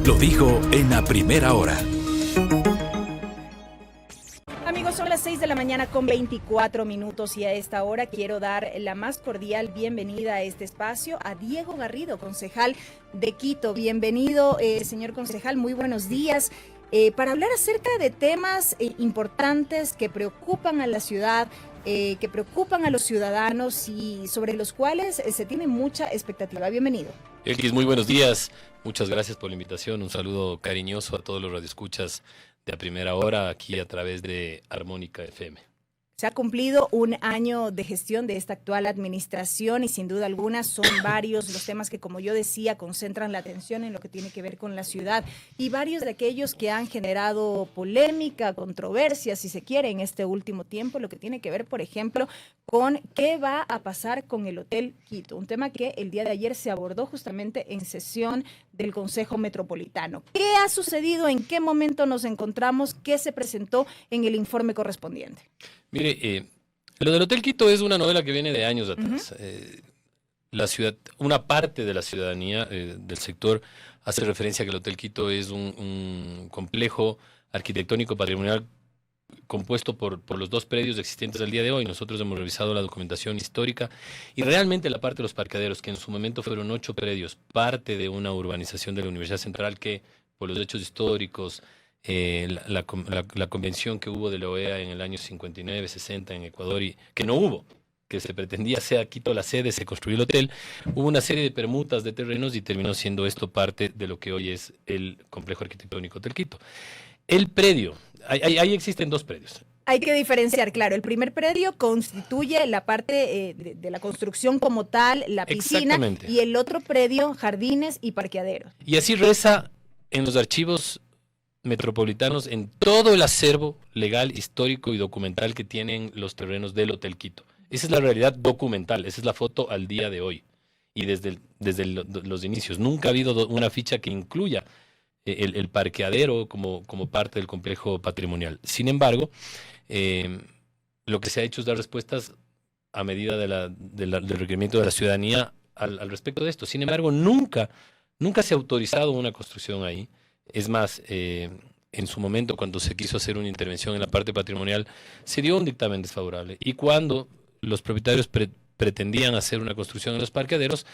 Lo dijo en la primera hora. Amigos, son las 6 de la mañana con 24 minutos y a esta hora quiero dar la más cordial bienvenida a este espacio a Diego Garrido, concejal de Quito. Bienvenido, señor concejal, muy buenos días. Para hablar acerca de temas importantes que preocupan a la ciudad, que preocupan a los ciudadanos y sobre los cuales se tiene mucha expectativa. Bienvenido. Elkis, muy buenos días. Muchas gracias por la invitación. Un saludo cariñoso a todos los radioescuchas de A Primera Hora aquí a través de Armónica FM. Se ha cumplido un año de gestión de esta actual administración y sin duda alguna son varios los temas que, como yo decía, concentran la atención en lo que tiene que ver con la ciudad y varios de aquellos que han generado polémica, controversia, si se quiere, en este último tiempo, lo que tiene que ver, por ejemplo, con qué va a pasar con el Hotel Quito, un tema que el día de ayer se abordó justamente en sesión del Consejo Metropolitano. ¿Qué ha sucedido? ¿En qué momento nos encontramos? ¿Qué se presentó en el informe correspondiente? Mire, lo del Hotel Quito es una novela que viene de años atrás. La ciudad, una parte de la ciudadanía del sector hace referencia a que el Hotel Quito es un complejo arquitectónico patrimonial compuesto por los dos predios existentes al día de hoy. Nosotros hemos revisado la documentación histórica y realmente la parte de los parqueaderos, que en su momento fueron 8 predios, parte de una urbanización de la Universidad Central que, por los hechos históricos, la convención que hubo de la OEA en el año 59, 60 en Ecuador y que no hubo, que se pretendía sea Quito la sede, se construyó el hotel, hubo una serie de permutas de terrenos y terminó siendo esto parte de lo que hoy es el complejo arquitectónico Hotel Quito. El predio, ahí existen 2 predios. Hay que diferenciar, claro, el primer predio constituye la parte de la construcción como tal, la piscina, y el otro predio, jardines y parqueaderos. Y así reza en los archivos metropolitanos, en todo el acervo legal, histórico y documental que tienen los terrenos del Hotel Quito. Esa es la realidad documental, esa es la foto al día de hoy y desde los inicios. Nunca ha habido una ficha que incluya el parqueadero como parte del complejo patrimonial. Sin embargo, lo que se ha hecho es dar respuestas a medida del requerimiento de la ciudadanía al respecto de esto. Sin embargo, nunca se ha autorizado una construcción ahí. Es más, en su momento, cuando se quiso hacer una intervención en la parte patrimonial, se dio un dictamen desfavorable. Y cuando los propietarios pretendían hacer una construcción en los parqueaderos,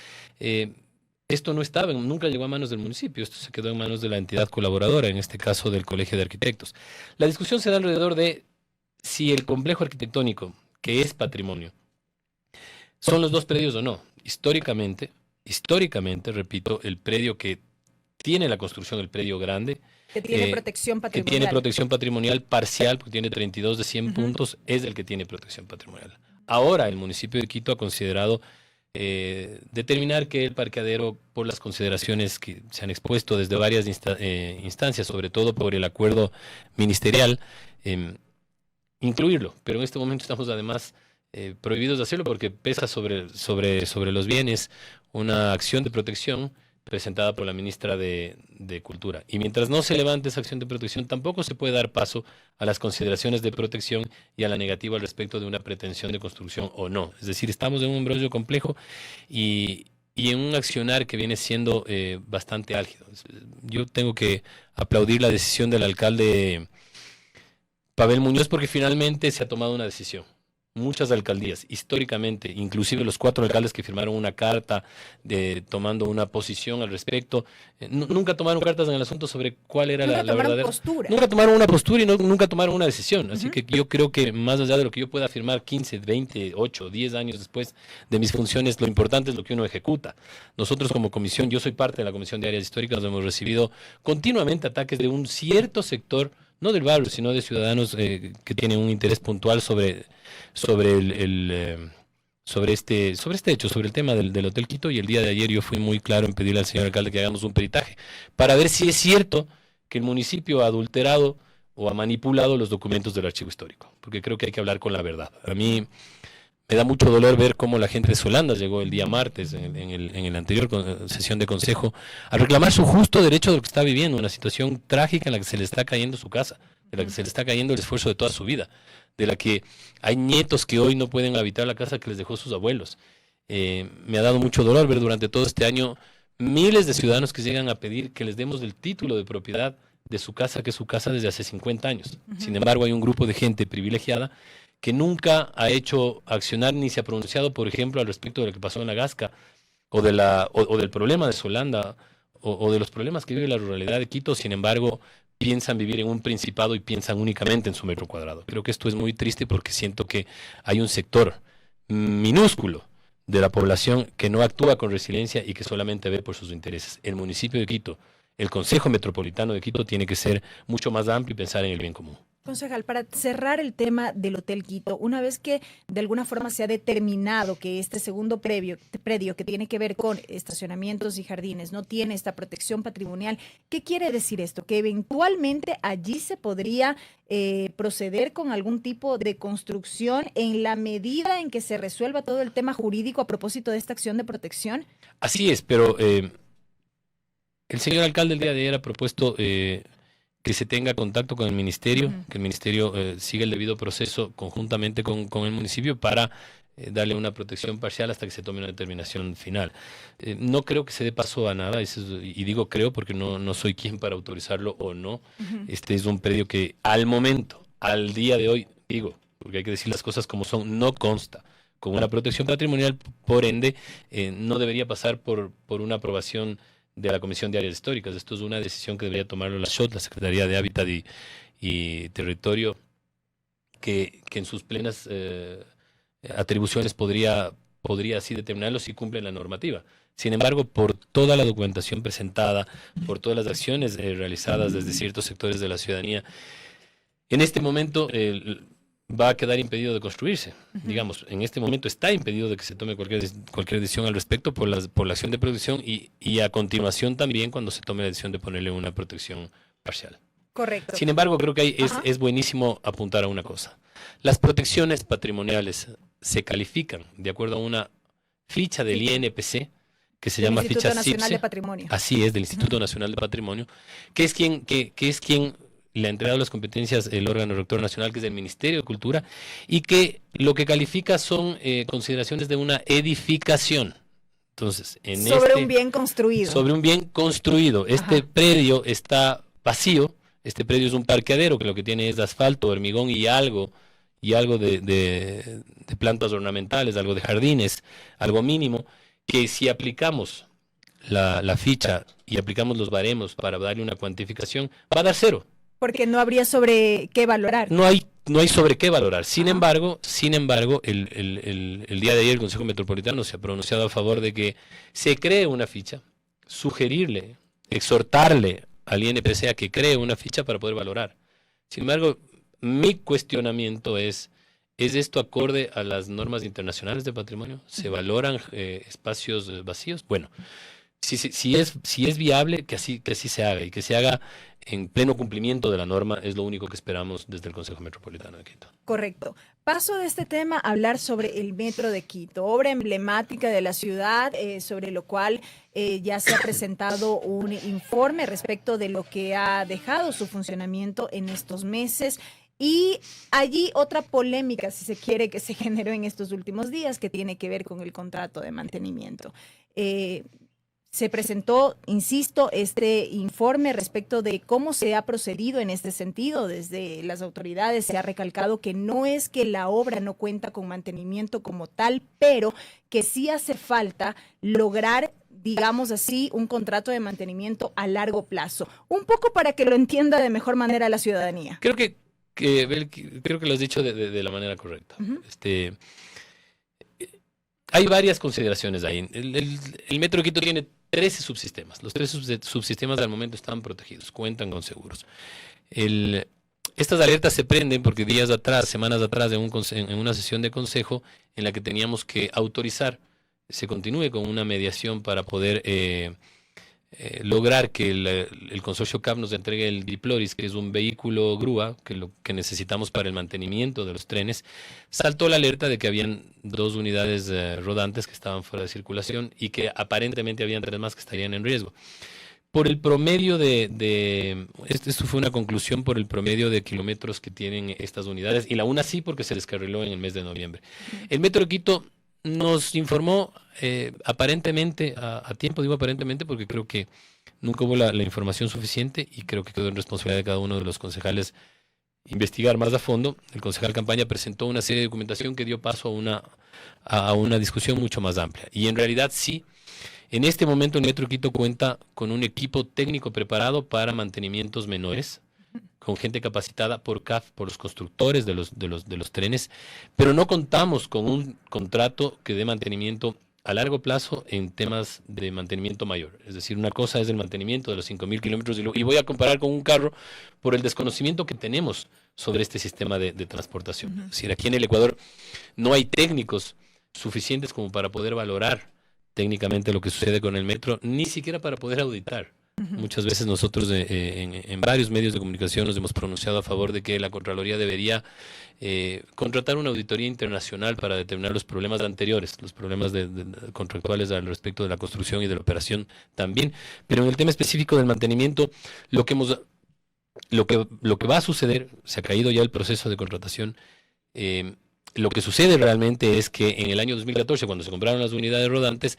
esto no estaba, nunca llegó a manos del municipio, esto se quedó en manos de la entidad colaboradora, en este caso del Colegio de Arquitectos. La discusión se da alrededor de si el complejo arquitectónico, que es patrimonio, son los 2 predios o no. Históricamente, repito, el predio que tiene la construcción, el predio grande, que tiene protección patrimonial. Que tiene protección patrimonial parcial, porque tiene 32 de 100 puntos, es el que tiene protección patrimonial. Ahora el municipio de Quito ha considerado determinar que el parqueadero, por las consideraciones que se han expuesto desde varias instancias, sobre todo por el acuerdo ministerial, incluirlo. Pero en este momento estamos además prohibidos de hacerlo porque pesa sobre los bienes una acción de protección presentada por la ministra de Cultura. Y mientras no se levante esa acción de protección, tampoco se puede dar paso a las consideraciones de protección y a la negativa al respecto de una pretensión de construcción o no. Es decir, estamos en un embrollo complejo y en un accionar que viene siendo bastante álgido. Yo tengo que aplaudir la decisión del alcalde Pavel Muñoz porque finalmente se ha tomado una decisión. Muchas alcaldías, históricamente, inclusive los 4 alcaldes que firmaron una carta tomando una posición al respecto, nunca tomaron cartas en el asunto sobre cuál era la verdadera postura. Nunca tomaron una postura y nunca tomaron una decisión. Así que yo creo que más allá de lo que yo pueda afirmar 15, 20, 8, 10 años después de mis funciones, lo importante es lo que uno ejecuta. Nosotros como comisión, yo soy parte de la Comisión de Áreas Históricas, hemos recibido continuamente ataques de un cierto sector, no del barrio, sino de ciudadanos que tienen un interés puntual sobre este hecho, sobre el tema del Hotel Quito, y el día de ayer yo fui muy claro en pedirle al señor alcalde que hagamos un peritaje para ver si es cierto que el municipio ha adulterado o ha manipulado los documentos del archivo histórico, porque creo que hay que hablar con la verdad. A mí me da mucho dolor ver cómo la gente de Solanda llegó el día martes, en el anterior sesión de consejo, a reclamar su justo derecho de lo que está viviendo, una situación trágica en la que se le está cayendo su casa, de la que se le está cayendo el esfuerzo de toda su vida, de la que hay nietos que hoy no pueden habitar la casa que les dejó sus abuelos. Me ha dado mucho dolor ver durante todo este año miles de ciudadanos que llegan a pedir que les demos el título de propiedad de su casa, que es su casa desde hace 50 años. Sin embargo, hay un grupo de gente privilegiada que nunca ha hecho accionar ni se ha pronunciado, por ejemplo, al respecto de lo que pasó en la Gasca, o del problema de Solanda, o de los problemas que vive la ruralidad de Quito. Sin embargo, piensan vivir en un principado y piensan únicamente en su metro cuadrado. Creo que esto es muy triste porque siento que hay un sector minúsculo de la población que no actúa con resiliencia y que solamente ve por sus intereses. El municipio de Quito, el Consejo Metropolitano de Quito tiene que ser mucho más amplio y pensar en el bien común. Concejal, para cerrar el tema del Hotel Quito, una vez que de alguna forma se ha determinado que este segundo predio que tiene que ver con estacionamientos y jardines no tiene esta protección patrimonial, ¿qué quiere decir esto? Que eventualmente allí se podría proceder con algún tipo de construcción en la medida en que se resuelva todo el tema jurídico a propósito de esta acción de protección. Así es, pero el señor alcalde el día de ayer ha propuesto que se tenga contacto con el ministerio, que el ministerio siga el debido proceso conjuntamente con el municipio para darle una protección parcial hasta que se tome una determinación final. No creo que se dé paso a nada, y digo creo porque no soy quien para autorizarlo o no. Este es un predio que al momento, al día de hoy, digo, porque hay que decir las cosas como son, no consta con una protección patrimonial, por ende, no debería pasar por una aprobación de la Comisión de Áreas Históricas. Esto es una decisión que debería tomarlo la SHOT, la Secretaría de Hábitat y Territorio, que en sus plenas atribuciones podría así determinarlo si cumple la normativa. Sin embargo, por toda la documentación presentada, por todas las acciones realizadas desde ciertos sectores de la ciudadanía, en este momento va a quedar impedido de construirse. Digamos, en este momento está impedido de que se tome cualquier decisión al respecto por la acción de protección y a continuación también cuando se tome la decisión de ponerle una protección parcial. Correcto. Sin embargo, creo que es buenísimo apuntar a una cosa. Las protecciones patrimoniales se califican de acuerdo a una ficha del INPC que se llama ficha Instituto Nacional CIPSE. de Patrimonio. Así es, del Instituto Nacional de Patrimonio, que es quien le ha entregado las competencias el órgano rector nacional, que es el Ministerio de Cultura, y que lo que califica son consideraciones de una edificación. Entonces, sobre un bien construido. Sobre un bien construido. Este predio está vacío. Este predio es un parqueadero que lo que tiene es asfalto, hormigón y algo de plantas ornamentales, algo de jardines, algo mínimo, que si aplicamos la ficha y aplicamos los baremos para darle una cuantificación, va a dar 0. Porque no habría sobre qué valorar. No hay sobre qué valorar. Sin embargo, el día de ayer el Consejo Metropolitano se ha pronunciado a favor de que se cree una ficha, sugerirle, exhortarle al INPC a que cree una ficha para poder valorar. Sin embargo, mi cuestionamiento ¿es esto acorde a las normas internacionales de patrimonio? ¿Se valoran espacios vacíos? Bueno, si es viable, que así se haga, y que se haga en pleno cumplimiento de la norma, es lo único que esperamos desde el Consejo Metropolitano de Quito. Correcto. Paso de este tema a hablar sobre el Metro de Quito, obra emblemática de la ciudad, sobre lo cual ya se ha presentado un informe respecto de lo que ha dejado su funcionamiento en estos meses. Y allí otra polémica, si se quiere, que se generó en estos últimos días, que tiene que ver con el contrato de mantenimiento. Se presentó, insisto, este informe respecto de cómo se ha procedido en este sentido. Desde las autoridades se ha recalcado que no es que la obra no cuenta con mantenimiento como tal, pero que sí hace falta lograr, digamos así, un contrato de mantenimiento a largo plazo. Un poco para que lo entienda de mejor manera la ciudadanía. Creo que lo has dicho de la manera correcta. Hay varias consideraciones ahí. El Metro de Quito tiene 13 subsistemas. Los 13 subsistemas al momento están protegidos, cuentan con seguros. Estas alertas se prenden porque semanas atrás, en una sesión de consejo en la que teníamos que autorizar, se continúe con una mediación para poder lograr que el consorcio CAP nos entregue el Diploris, que es un vehículo grúa que necesitamos para el mantenimiento de los trenes. Saltó la alerta de que habían 2 unidades rodantes que estaban fuera de circulación y que aparentemente habían 3 más que estarían en riesgo. Por el promedio esto fue una conclusión por el promedio de kilómetros que tienen estas unidades, y la una sí porque se descarriló en el mes de noviembre. El Metro de Quito nos informó aparentemente, a tiempo, digo aparentemente, porque creo que nunca hubo la información suficiente y creo que quedó en responsabilidad de cada uno de los concejales investigar más a fondo. El concejal Campaña presentó una serie de documentación que dio paso a una discusión mucho más amplia. Y en realidad sí, en este momento el Metro Quito cuenta con un equipo técnico preparado para mantenimientos menores, con gente capacitada por CAF, por los constructores de los trenes, pero no contamos con un contrato que dé mantenimiento a largo plazo en temas de mantenimiento mayor. Es decir, una cosa es el mantenimiento de los 5.000 kilómetros y voy a comparar con un carro por el desconocimiento que tenemos sobre este sistema de transportación. Es decir, aquí en el Ecuador no hay técnicos suficientes como para poder valorar técnicamente lo que sucede con el metro, ni siquiera para poder auditar. Muchas veces nosotros en varios medios de comunicación nos hemos pronunciado a favor de que la Contraloría debería contratar una auditoría internacional para determinar los problemas anteriores, los problemas contractuales al respecto de la construcción y de la operación también. Pero en el tema específico del mantenimiento, lo que va a suceder, se ha caído ya el proceso de contratación. Lo que sucede realmente es que en el año 2014, cuando se compraron las unidades rodantes,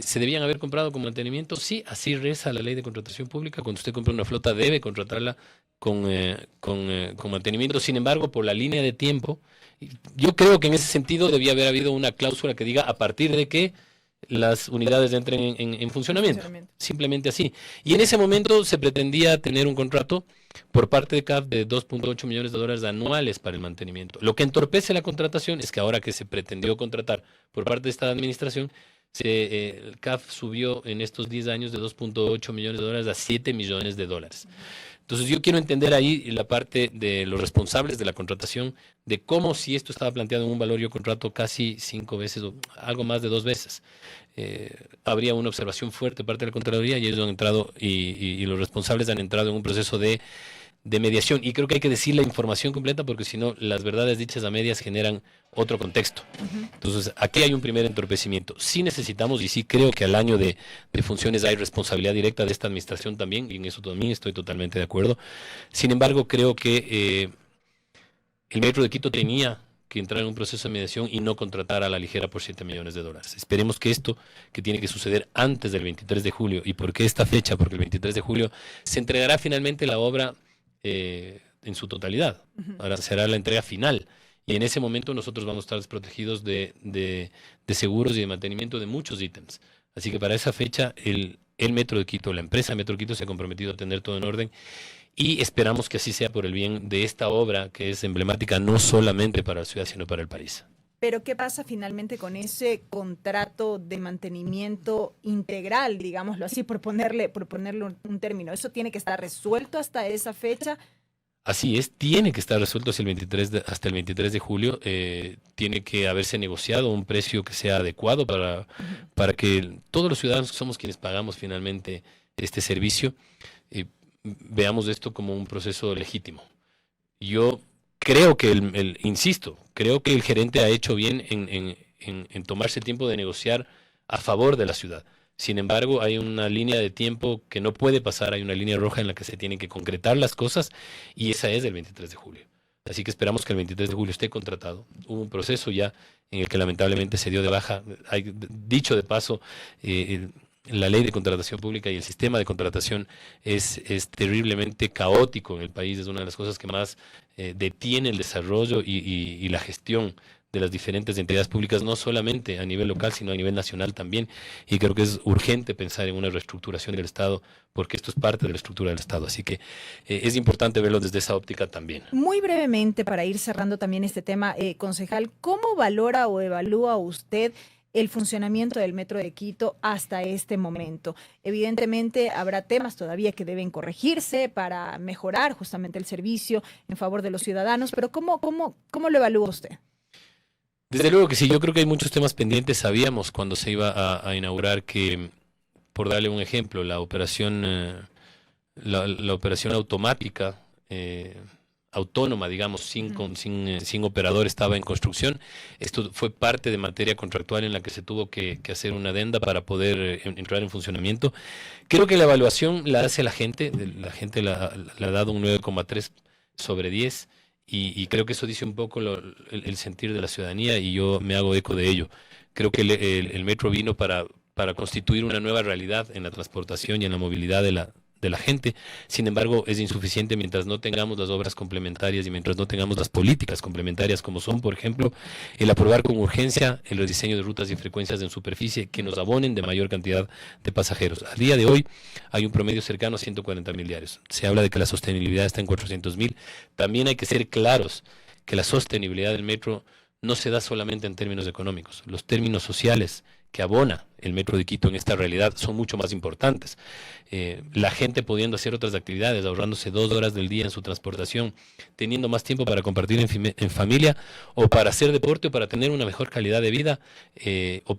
¿se debían haber comprado con mantenimiento? Sí, así reza la ley de contratación pública. Cuando usted compra una flota debe contratarla con mantenimiento. Sin embargo, por la línea de tiempo, yo creo que en ese sentido debía haber habido una cláusula que diga a partir de que las unidades entren en funcionamiento. Simplemente así. Y en ese momento se pretendía tener un contrato por parte de CAF de $2.8 millones anuales para el mantenimiento. Lo que entorpece la contratación es que ahora que se pretendió contratar por parte de esta administración, el CAF subió en estos 10 años de $2.8 millones a $7 millones. Entonces yo quiero entender ahí la parte de los responsables de la contratación, de cómo si esto estaba planteado en un valor, yo contrato casi 5 veces o algo más de 2 veces. Habría una observación fuerte de parte de la Contraloría y ellos han entrado y los responsables han entrado en un proceso de mediación. Y creo que hay que decir la información completa porque si no, las verdades dichas a medias generan otro contexto. Entonces, aquí hay un primer entorpecimiento. Sí necesitamos y sí creo que al año de funciones hay responsabilidad directa de esta administración también, y en eso también estoy totalmente de acuerdo. Sin embargo, creo que el Metro de Quito tenía que entrar en un proceso de mediación y no contratar a la ligera por $7 millones. Esperemos que esto, que tiene que suceder antes del 23 de julio, ¿y por qué esta fecha? Porque el 23 de julio se entregará finalmente la obra en su totalidad. Ahora será la entrega final. Y en ese momento nosotros vamos a estar desprotegidos de seguros y de mantenimiento de muchos ítems. Así que para esa fecha el Metro de Quito, la empresa Metro de Quito se ha comprometido a tener todo en orden y esperamos que así sea por el bien de esta obra que es emblemática no solamente para la ciudad sino para el país. Pero ¿qué pasa finalmente con ese contrato de mantenimiento integral, digámoslo así, por ponerle un término? ¿Eso tiene que estar resuelto hasta esa fecha? Así es, tiene que estar resuelto hasta el 23 de julio. Tiene que haberse negociado un precio que sea adecuado para que todos los ciudadanos que somos quienes pagamos finalmente este servicio, veamos esto como un proceso legítimo. Yo creo que, insisto, creo que el gerente ha hecho bien en tomarse tiempo de negociar a favor de la ciudad. Sin embargo, hay una línea de tiempo que no puede pasar, hay una línea roja en la que se tienen que concretar las cosas y esa es el 23 de julio. Así que esperamos que el 23 de julio esté contratado. Hubo un proceso ya en el que lamentablemente se dio de baja. Dicho de paso, la ley de contratación pública y el sistema de contratación es terriblemente caótico en el país. Es una de las cosas que más detiene el desarrollo y la gestión de las diferentes entidades públicas, no solamente a nivel local, sino a nivel nacional también. Y creo que es urgente pensar en una reestructuración del Estado, porque esto es parte de la estructura del Estado. Así que es importante verlo desde esa óptica también. Muy brevemente, para ir cerrando también este tema, concejal, ¿cómo valora o evalúa usted el funcionamiento del Metro de Quito hasta este momento? Evidentemente habrá temas todavía que deben corregirse para mejorar justamente el servicio en favor de los ciudadanos, pero ¿cómo lo evalúa usted? Desde luego que sí, yo creo que hay muchos temas pendientes. Sabíamos cuando se iba a inaugurar que, por darle un ejemplo, la operación automática, autónoma, digamos, sin operador estaba en construcción. Esto fue parte de materia contractual en la que se tuvo que hacer una adenda para poder entrar en funcionamiento. Creo que la evaluación la hace la gente le ha dado un 9,3 sobre 10. y creo que eso dice un poco el sentir de la ciudadanía y yo me hago eco de ello. Creo que el metro vino para constituir una nueva realidad en la transportación y en la movilidad de la gente. Sin embargo, es insuficiente mientras no tengamos las obras complementarias y mientras no tengamos las políticas complementarias, como son, por ejemplo, el aprobar con urgencia el rediseño de rutas y frecuencias en superficie que nos abonen de mayor cantidad de pasajeros. A día de hoy hay un promedio cercano a 140.000 diarios. Se habla de que la sostenibilidad está en 400.000. También hay que ser claros que la sostenibilidad del metro no se da solamente en términos económicos. Los términos sociales que abona el Metro de Quito en esta realidad son mucho más importantes. La gente pudiendo hacer otras actividades, ahorrándose 2 horas del día en su transportación, teniendo más tiempo para compartir en familia, o para hacer deporte, o para tener una mejor calidad de vida, o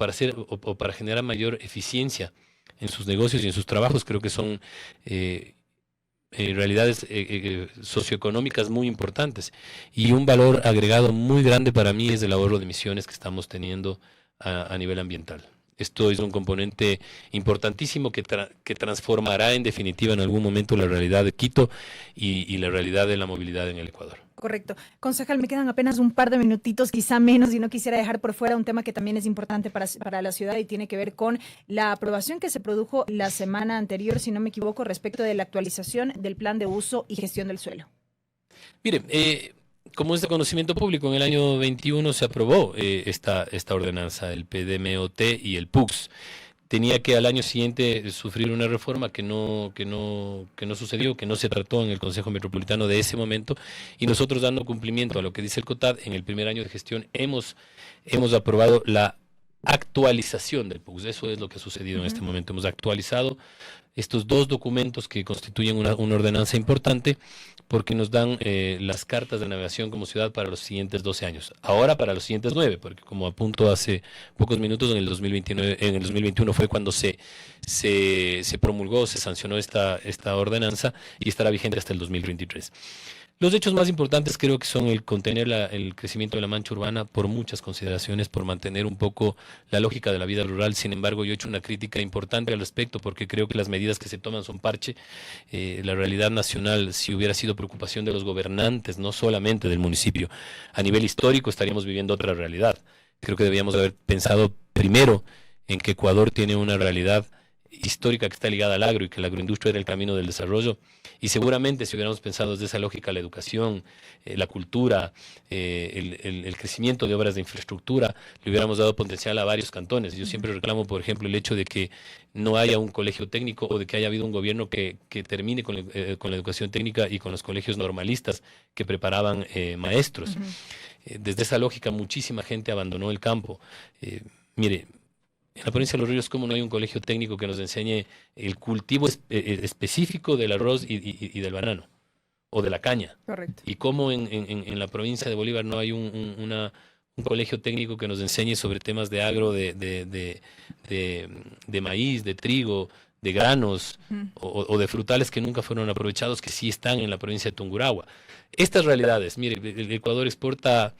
para generar mayor eficiencia en sus negocios y en sus trabajos, creo que son realidades socioeconómicas muy importantes. Y un valor agregado muy grande para mí es el ahorro de emisiones que estamos teniendo a nivel ambiental. Esto es un componente importantísimo que transformará en definitiva en algún momento la realidad de Quito y la realidad de la movilidad en el Ecuador. Correcto. Concejal, me quedan apenas un par de minutitos, quizá menos, y no quisiera dejar por fuera un tema que también es importante para la ciudad y tiene que ver con la aprobación que se produjo la semana anterior, si no me equivoco, respecto de la actualización del plan de uso y gestión del suelo. Mire, como es de conocimiento público, en el año 21 se aprobó esta ordenanza, el PDMOT y el PUX. Tenía que al año siguiente sufrir una reforma que no sucedió, que no se trató en el Consejo Metropolitano de ese momento, y nosotros, dando cumplimiento a lo que dice el COTAD, en el primer año de gestión hemos aprobado la actualización del PUX. Eso es lo que ha sucedido en este momento. Hemos actualizado estos 2 documentos que constituyen una ordenanza importante, porque nos dan las cartas de navegación como ciudad para los siguientes 12 años. Ahora para los siguientes 9, porque como apunto hace pocos minutos, en el 2021 fue cuando se promulgó, se sancionó esta ordenanza y estará vigente hasta el 2023. Los hechos más importantes creo que son el contener el crecimiento de la mancha urbana por muchas consideraciones, por mantener un poco la lógica de la vida rural. Sin embargo, yo he hecho una crítica importante al respecto porque creo que las medidas que se toman son parche. La realidad nacional, si hubiera sido preocupación de los gobernantes, no solamente del municipio, a nivel histórico estaríamos viviendo otra realidad. Creo que debíamos haber pensado primero en que Ecuador tiene una realidad histórica que está ligada al agro y que la agroindustria era el camino del desarrollo, y seguramente si hubiéramos pensado desde esa lógica la educación, la cultura, el crecimiento de obras de infraestructura, le hubiéramos dado potencial a varios cantones. Yo siempre reclamo, por ejemplo, el hecho de que no haya un colegio técnico o de que haya habido un gobierno que termine con la educación técnica y con los colegios normalistas que preparaban maestros. Desde esa lógica muchísima gente abandonó el campo. Mire, en la provincia de Los Ríos, ¿cómo no hay un colegio técnico que nos enseñe el cultivo específico del arroz y del banano o de la caña? Correcto. Y cómo en la provincia de Bolívar no hay un colegio técnico que nos enseñe sobre temas de agro, de maíz, de trigo, de granos o de frutales que nunca fueron aprovechados, que sí están en la provincia de Tungurahua. Estas realidades, mire, el Ecuador exporta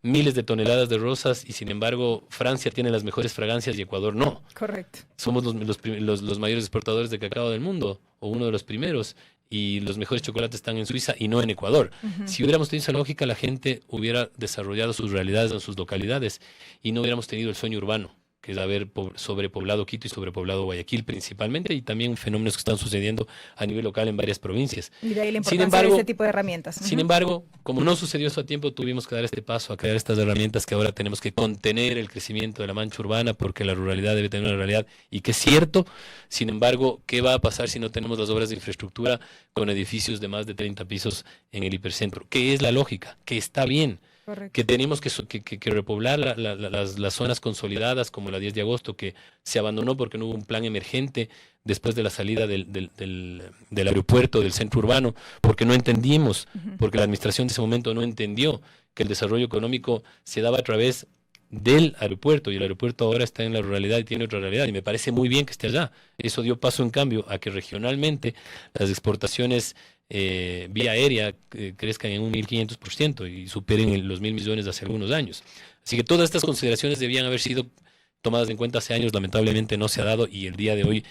miles de toneladas de rosas y sin embargo Francia tiene las mejores fragancias y Ecuador no. Correcto. Somos los mayores exportadores de cacao del mundo, o uno de los primeros, y los mejores chocolates están en Suiza y no en Ecuador. Si hubiéramos tenido esa lógica, la gente hubiera desarrollado sus realidades en sus localidades y no hubiéramos tenido el sueño urbano, que es haber sobrepoblado Quito y sobrepoblado Guayaquil principalmente, y también fenómenos que están sucediendo a nivel local en varias provincias. Y de ahí la importancia de este tipo de herramientas. Sin embargo, como no sucedió eso a tiempo, tuvimos que dar este paso a crear estas herramientas que ahora tenemos que contener el crecimiento de la mancha urbana, porque la ruralidad debe tener una realidad, y que es cierto. Sin embargo, ¿qué va a pasar si no tenemos las obras de infraestructura con edificios de más de 30 pisos en el hipercentro? ¿Qué es la lógica? Que está bien. Correcto. Que tenemos que repoblar las zonas consolidadas como la 10 de agosto, que se abandonó porque no hubo un plan emergente después de la salida del aeropuerto, del centro urbano, porque no entendimos, porque la administración de ese momento no entendió que el desarrollo económico se daba a través del aeropuerto, y el aeropuerto ahora está en la ruralidad y tiene otra realidad, y me parece muy bien que esté allá. Eso dio paso en cambio a que regionalmente las exportaciones vía aérea crezcan en un 1.500% y superen los 1.000 millones de hace algunos años. Así que todas estas consideraciones debían haber sido tomadas en cuenta hace años. Lamentablemente no se ha dado, y el día de hoy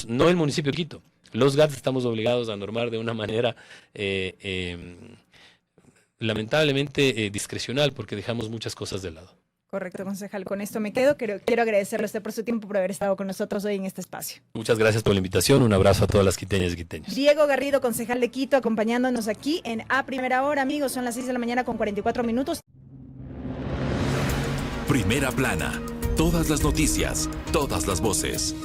no el municipio de Quito, los GATS estamos obligados a normar de una manera lamentablemente discrecional, porque dejamos muchas cosas de lado. Correcto, concejal. Con esto me quedo. Quiero agradecerle a usted por su tiempo, por haber estado con nosotros hoy en este espacio. Muchas gracias por la invitación. Un abrazo a todas las quiteñas y quiteños. Diego Garrido, concejal de Quito, acompañándonos aquí en A Primera Hora. Amigos, son las 6 de la mañana con 44 minutos. Primera plana. Todas las noticias, todas las voces.